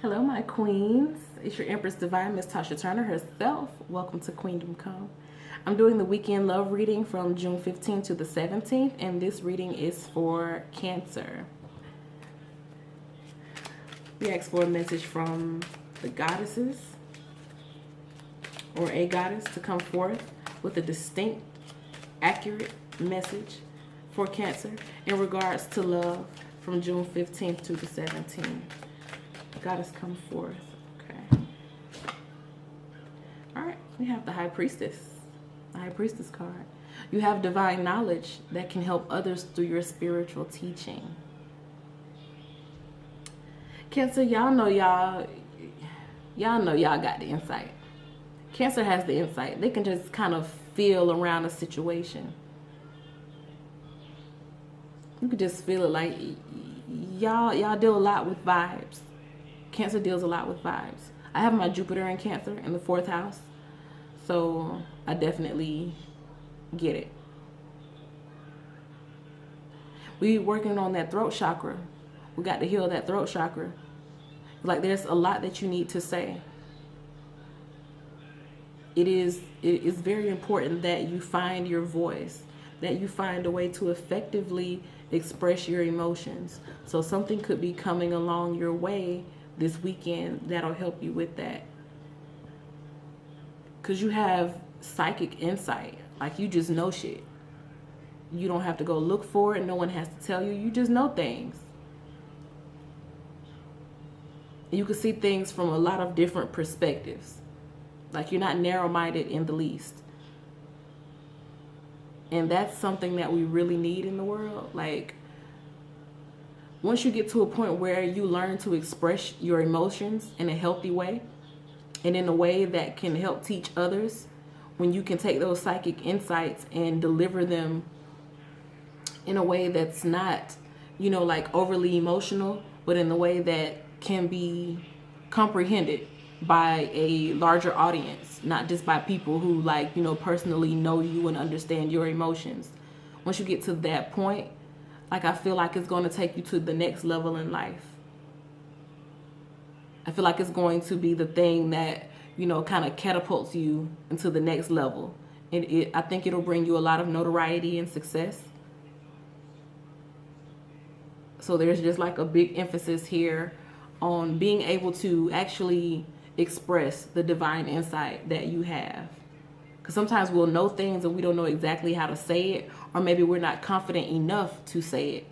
Hello, my queens. It's your Empress Divine, Miss Tasha Turner herself. Welcome to Queendom Come. I'm doing the weekend love reading from June 15th to the 17th, and this reading is for Cancer. We asked for a message from the goddesses or a goddess to come forth with a distinct, accurate message for Cancer in regards to love from June 15th to the 17th. Goddess, come forth. Okay. All right. We have the High Priestess. The High Priestess card. You have divine knowledge that can help others through your spiritual teaching. Cancer, y'all know y'all got the insight. Cancer has the insight. They can just kind of feel around a situation. You can just feel it, like y'all deal a lot with vibes. Cancer deals a lot with vibes. I have my Jupiter in Cancer in the 4th house, so I definitely get it. We working on that throat chakra. We got to heal that throat chakra. Like, there's a lot that you need to say. It is very important that you find your voice, that you find a way to effectively express your emotions. So something could be coming along your way this weekend that'll help you with that. Because you have psychic insight. Like, you just know shit. You don't have to go look for it. No one has to tell you. You just know things. You can see things from a lot of different perspectives. Like, you're not narrow-minded in the least. And that's something that we really need in the world. Like, once you get to a point where you learn to express your emotions in a healthy way and in a way that can help teach others, when you can take those psychic insights and deliver them in a way that's not, like overly emotional, but in a way that can be comprehended by a larger audience, not just by people who personally know you and understand your emotions. Once you get to that point, I feel like it's going to take you to the next level in life. I feel like it's going to be the thing that, kind of catapults you into the next level. And I think it'll bring you a lot of notoriety and success. So there's just like a big emphasis here on being able to actually express the divine insight that you have. Because sometimes we'll know things and we don't know exactly how to say it, or maybe we're not confident enough to say it.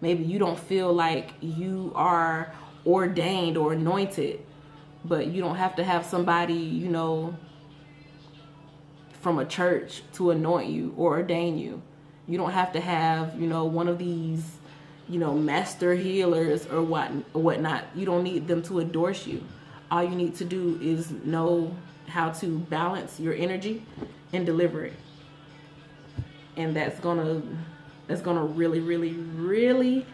Maybe you don't feel like you are ordained or anointed, but you don't have to have somebody, from a church to anoint you or ordain you. You don't have to have, one of these, master healers or whatnot. You don't need them to endorse you. All you need to do is know how to balance your energy and deliver it. And that's gonna really, really, really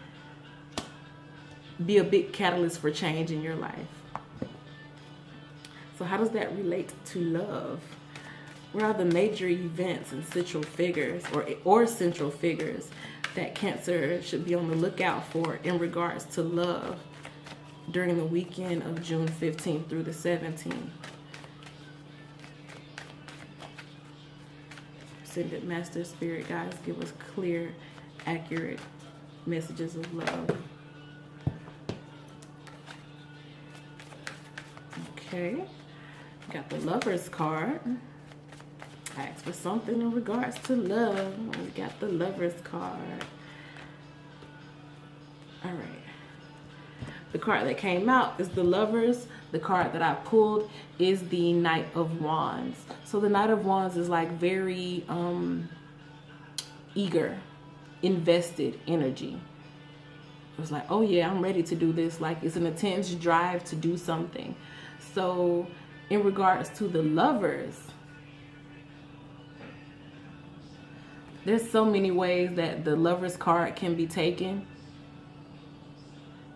be a big catalyst for change in your life. So how does that relate to love? What are the major events and central figures or central figures that Cancer should be on the lookout for in regards to love during the weekend of June 15th through the 17th? Ascended Master, Spirit Guides, give us clear, accurate messages of love. Okay, got the Lovers card. I asked for something in regards to love. We got the Lovers card. All right. The card that came out is the Lovers. The card that I pulled is the Knight of Wands. So the Knight of Wands is like very eager, invested energy. It's like, oh yeah, I'm ready to do this. Like, it's an intense drive to do something. So in regards to the Lovers, there's so many ways that the Lovers card can be taken.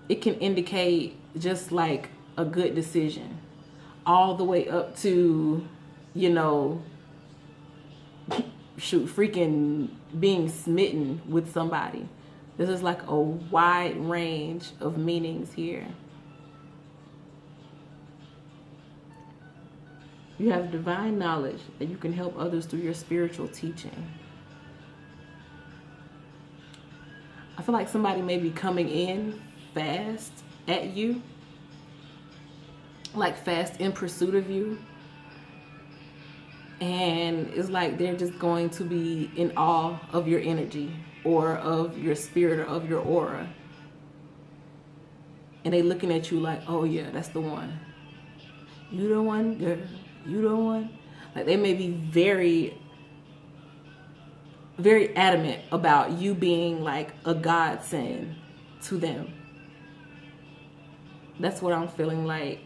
It can indicate just like a good decision, all the way up to, freaking being smitten with somebody. This is like a wide range of meanings here. You have divine knowledge that you can help others through your spiritual teaching. I feel like somebody may be coming in fast at you, like fast in pursuit of you. And it's like they're just going to be in awe of your energy or of your spirit or of your aura. And they looking at you like, oh yeah, that's the one. You the one, girl. You the one. Like they may be very, very adamant about you being like a godsend to them. That's what I'm feeling like.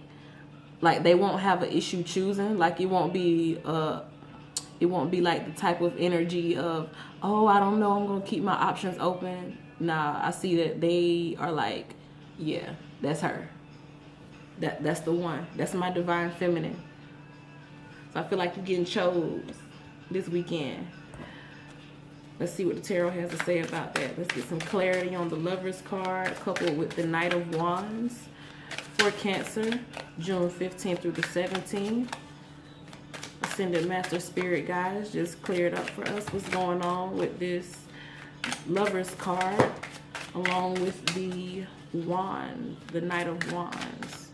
Like they won't have an issue choosing. Like it won't be like the type of energy of, oh, I don't know, I'm gonna keep my options open. Nah, I see that they are like, yeah, that's her. That's the one. That's my divine feminine. So I feel like you're getting chose this weekend. Let's see what the tarot has to say about that. Let's get some clarity on the Lover's card coupled with the Knight of Wands for Cancer, June 15th through the 17th. Ascended Master Spirit guys, just clear it up for us. What's going on with this Lover's card along with the Wand, the Knight of Wands.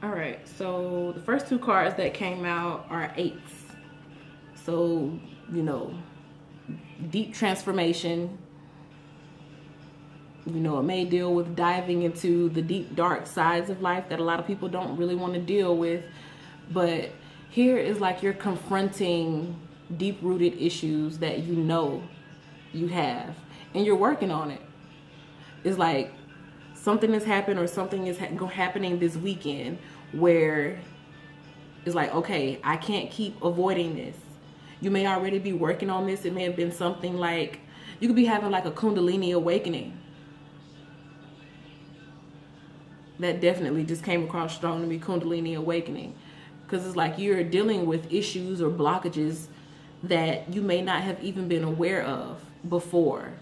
All right, so the first two cards that came out are eights. So, you know, deep transformation. You know, it may deal with diving into the deep, dark sides of life that a lot of people don't really want to deal with. But here is like you're confronting deep-rooted issues that you know you have, and you're working on it. It's like something has happened or something is happening this weekend where it's like, okay, I can't keep avoiding this. You may already be working on this. It may have been something like, you could be having like a Kundalini awakening. That definitely just came across strong to me, Kundalini awakening. Because it's like you're dealing with issues or blockages that you may not have even been aware of before.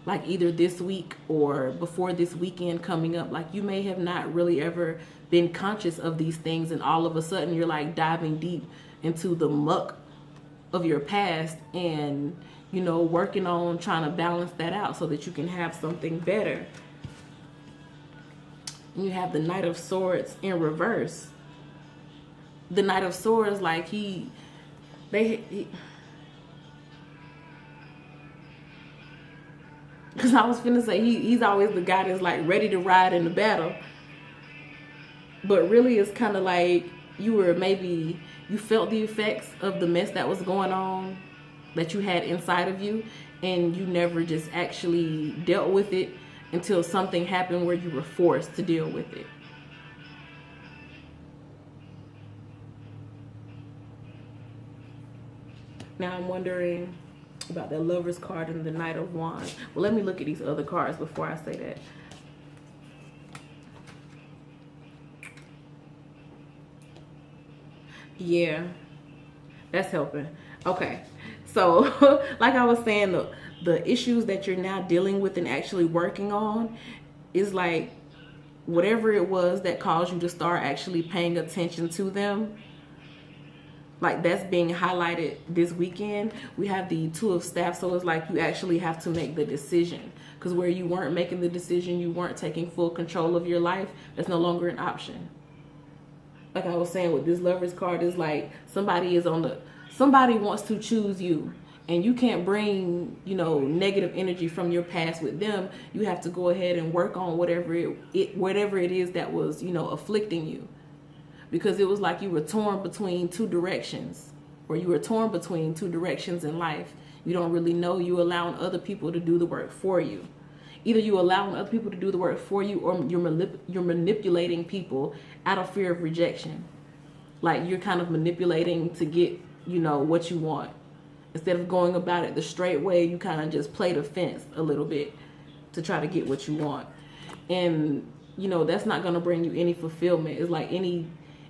Like either this week or before this weekend coming up. Like you may have not really ever been conscious of these things, and all of a sudden you're like diving deep into the muck of your past and, you know, working on trying to balance that out so that you can have something better. And you have the Knight of Swords in reverse. The Knight of Swords, like he because I was finna say he's always the guy that's like ready to ride in the battle. But really it's kind of like you felt the effects of the mess that was going on that you had inside of you, and you never just actually dealt with it until something happened where you were forced to deal with it. Now I'm wondering about the Lover's card and the Knight of Wands. Well, let me look at these other cards before I say that. Yeah, that's helping. Okay, so like I was saying, the issues that you're now dealing with and actually working on is like whatever it was that caused you to start actually paying attention to them. Like that's being highlighted this weekend. We have the Two of Staffs, so it's like you actually have to make the decision. Because where you weren't making the decision, you weren't taking full control of your life, that's no longer an option. Like I was saying with this Lover's card, is like somebody wants to choose you, and you can't bring, you know, negative energy from your past with them. You have to go ahead and work on whatever it is that was, you know, afflicting you. Because it was like you were torn between two directions, or you were torn between two directions in life. You don't really know. You allowing other people to do the work for you. Either you allowing other people to do the work for you, or you're manipulating people out of fear of rejection. Like you're kind of manipulating to get, you know, what you want. Instead of going about it the straight way, you kind of just play the fence a little bit to try to get what you want. And, you know, that's not going to bring you any fulfillment. It's like any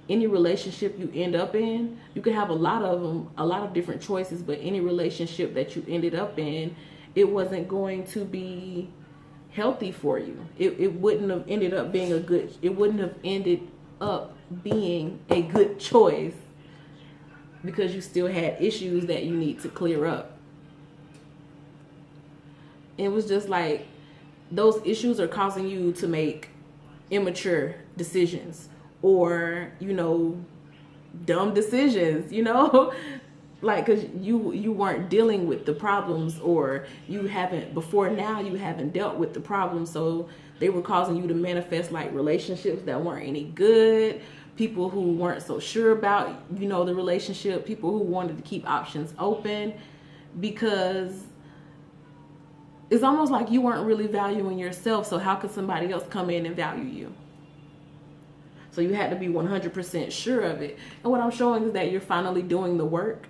any relationship you end up in, you can have a lot of them, a lot of different choices, but any relationship that you ended up in, it wasn't going to be healthy for you. It wouldn't have ended up being it wouldn't have ended up being a good choice, because you still had issues that you need to clear up. It was just like those issues are causing you to make immature decisions, or dumb decisions, like, because you weren't dealing with the problems, or you haven't dealt with the problems, so they were causing you to manifest like relationships that weren't any good, people who weren't so sure about the relationship, people who wanted to keep options open, because it's almost like you weren't really valuing yourself, so how could somebody else come in and value you? So you had to be 100% sure of it. And what I'm showing is that you're finally doing the work.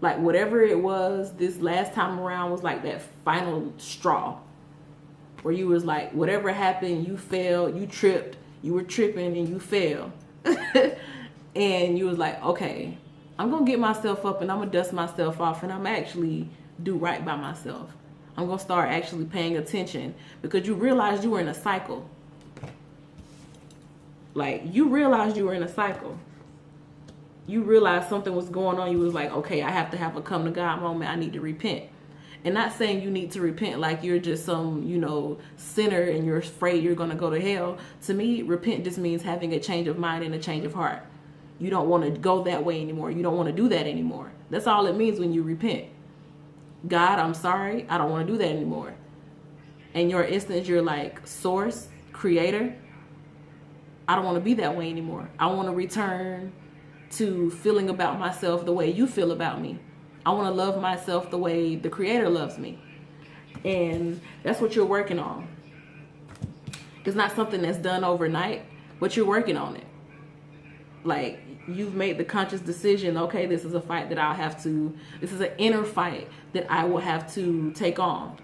Like, whatever it was this last time around was like that final straw, where you was like, whatever happened, you failed, you tripped, you were tripping and you failed. And you was like, okay, I'm going to get myself up and I'm going to dust myself off and I'm actually do right by myself. I'm going to start actually paying attention, because you realized you were in a cycle. Like, you realized you were in a cycle. You realized something was going on. You was like, okay, I have to have a come to God moment. I need to repent. And not saying you need to repent like you're just some, sinner and you're afraid you're going to go to hell. To me, repent just means having a change of mind and a change of heart. You don't want to go that way anymore. You don't want to do that anymore. That's all it means when you repent. God, I'm sorry. I don't want to do that anymore. In your instance, you're like, source, creator, I don't want to be that way anymore. I want to return to feeling about myself the way you feel about me. I want to love myself the way the creator loves me. And that's what you're working on. It's not something that's done overnight, but you're working on it. Like, you've made the conscious decision, okay, this is a fight that this is an inner fight that I will have to take on.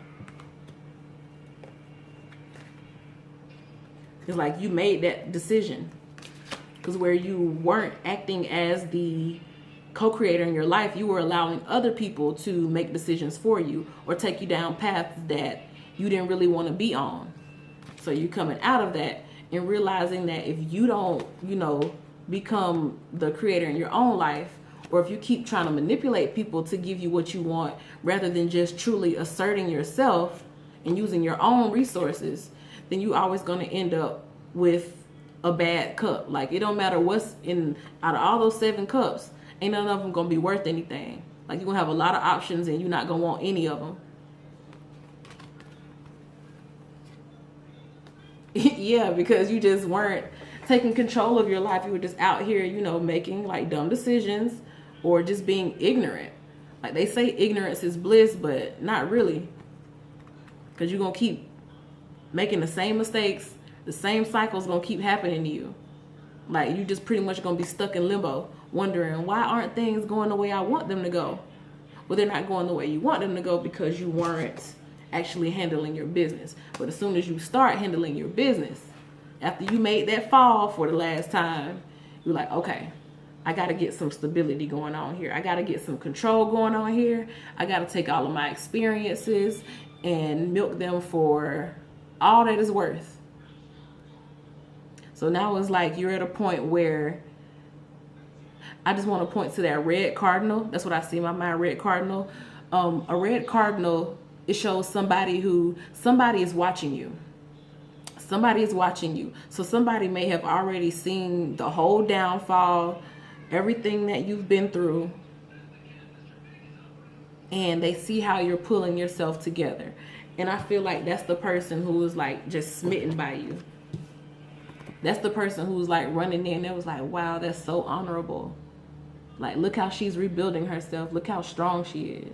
It's like you made that decision, because where you weren't acting as the co-creator in your life, you were allowing other people to make decisions for you or take you down paths that you didn't really want to be on. So you're coming out of that and realizing that if you don't, become the creator in your own life, or if you keep trying to manipulate people to give you what you want rather than just truly asserting yourself and using your own resources, then you always going to end up with a bad cup. Like, it don't matter what's out of all those 7 cups, ain't none of them going to be worth anything. Like, you're going to have a lot of options and you're not going to want any of them. Yeah, because you just weren't taking control of your life. You were just out here, making like dumb decisions or just being ignorant. Like, they say ignorance is bliss, but not really. Because you're going to keep making the same mistakes. The same cycle's going to keep happening to you. Like, you just pretty much going to be stuck in limbo, wondering, why aren't things going the way I want them to go? Well, they're not going the way you want them to go because you weren't actually handling your business. But as soon as you start handling your business, after you made that fall for the last time, you're like, okay, I got to get some stability going on here. I got to get some control going on here. I got to take all of my experiences and milk them for all that is worth. So now it's like you're at a point where I just want to point to that red cardinal. That's what I see in my mind, red cardinal. A red cardinal, it shows somebody is watching you. Somebody is watching you. So somebody may have already seen the whole downfall, everything that you've been through, and they see how you're pulling yourself together. And I feel like that's the person who is like just smitten by you. That's the person who's like running in. It was like, wow, that's so honorable. Like, look how she's rebuilding herself. Look how strong she is.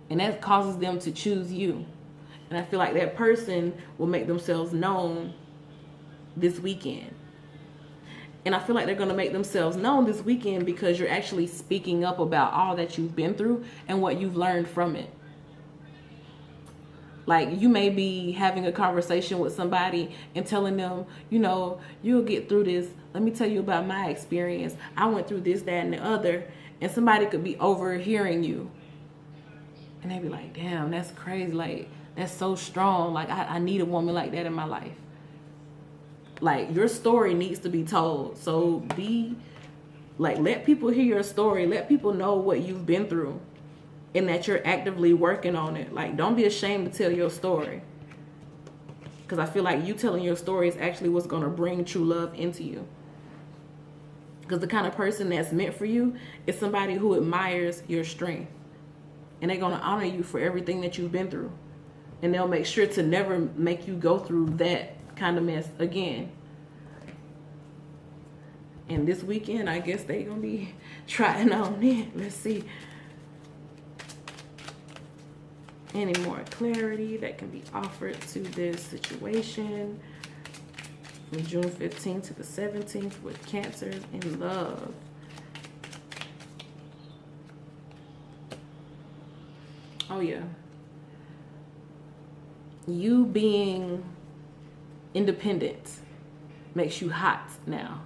And that causes them to choose you. And I feel like that person will make themselves known this weekend. And I feel like they're going to make themselves known this weekend because you're actually speaking up about all that you've been through and what you've learned from it. Like, you may be having a conversation with somebody and telling them, you know, you'll get through this. Let me tell you about my experience. I went through this, that, and the other. And somebody could be overhearing you. And they be like, damn, that's crazy. Like, that's so strong. Like, I need a woman like that in my life. Like, your story needs to be told. So let people hear your story. Let people know what you've been through. And that you're actively working on it. Like, don't be ashamed to tell your story. Because I feel like you telling your story is actually what's going to bring true love into you. Because the kind of person that's meant for you is somebody who admires your strength. And they're going to honor you for everything that you've been through. And they'll make sure to never make you go through that kind of mess again. And this weekend, I guess they're going to be trying on it. Let's see. Any more clarity that can be offered to this situation from June 15th to the 17th with Cancer in love. Oh yeah. You being independent makes you hot now.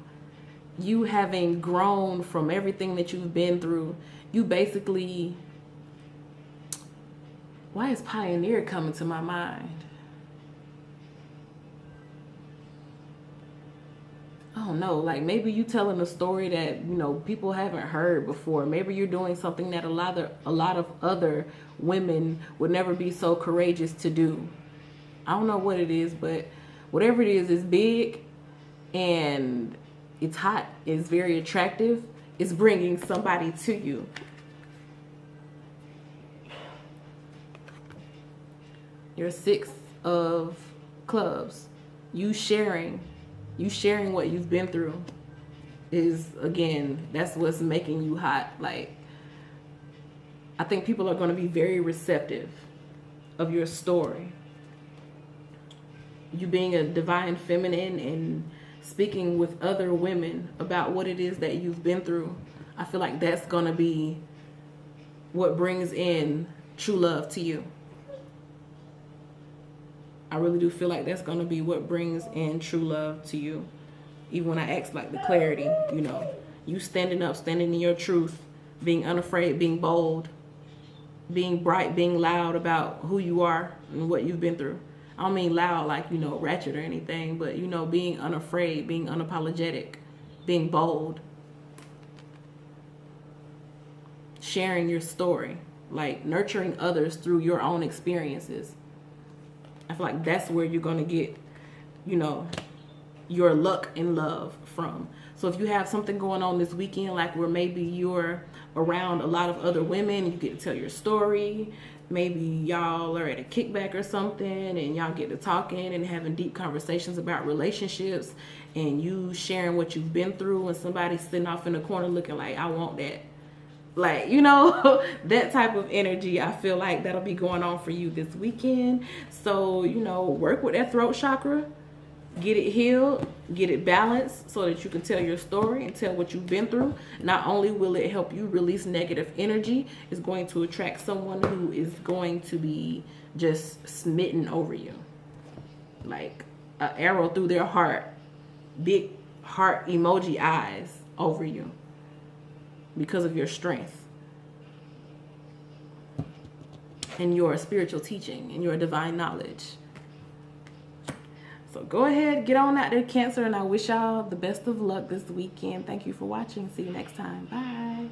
You having grown from everything that you've been through, you basically... Why is pioneer coming to my mind? I don't know. Like, maybe you telling a story that, you know, people haven't heard before. Maybe you're doing something that a lot of other women would never be so courageous to do. I don't know what it is, but whatever it is, it's big and it's hot. It's very attractive. It's bringing somebody to you. Your 6 of clubs, you sharing what you've been through is, again, that's what's making you hot. Like, I think people are going to be very receptive of your story. You being a divine feminine and speaking with other women about what it is that you've been through, I feel like that's going to be what brings in true love to you. I really do feel like that's going to be what brings in true love to you. Even when I ask, like, the clarity, you know, you standing up, standing in your truth, being unafraid, being bold, being bright, being loud about who you are and what you've been through. I don't mean loud like, you know, ratchet or anything, but, you know, being unafraid, being unapologetic, being bold, sharing your story, like nurturing others through your own experiences. I feel like that's where you're going to get, you know, your luck in love from. So if you have something going on this weekend, like where maybe you're around a lot of other women, you get to tell your story. Maybe y'all are at a kickback or something and y'all get to talking and having deep conversations about relationships and you sharing what you've been through, and somebody's sitting off in the corner looking like, I want that. Like, you know, that type of energy, I feel like that'll be going on for you this weekend. So, you know, work with that throat chakra, get it healed, get it balanced so that you can tell your story and tell what you've been through. Not only will it help you release negative energy, it's going to attract someone who is going to be just smitten over you. Like an arrow through their heart, big heart emoji eyes over you. Because of your strength and your spiritual teaching and your divine knowledge. So go ahead, get on out there, Cancer, and I wish y'all the best of luck this weekend. Thank you for watching. See you next time. Bye.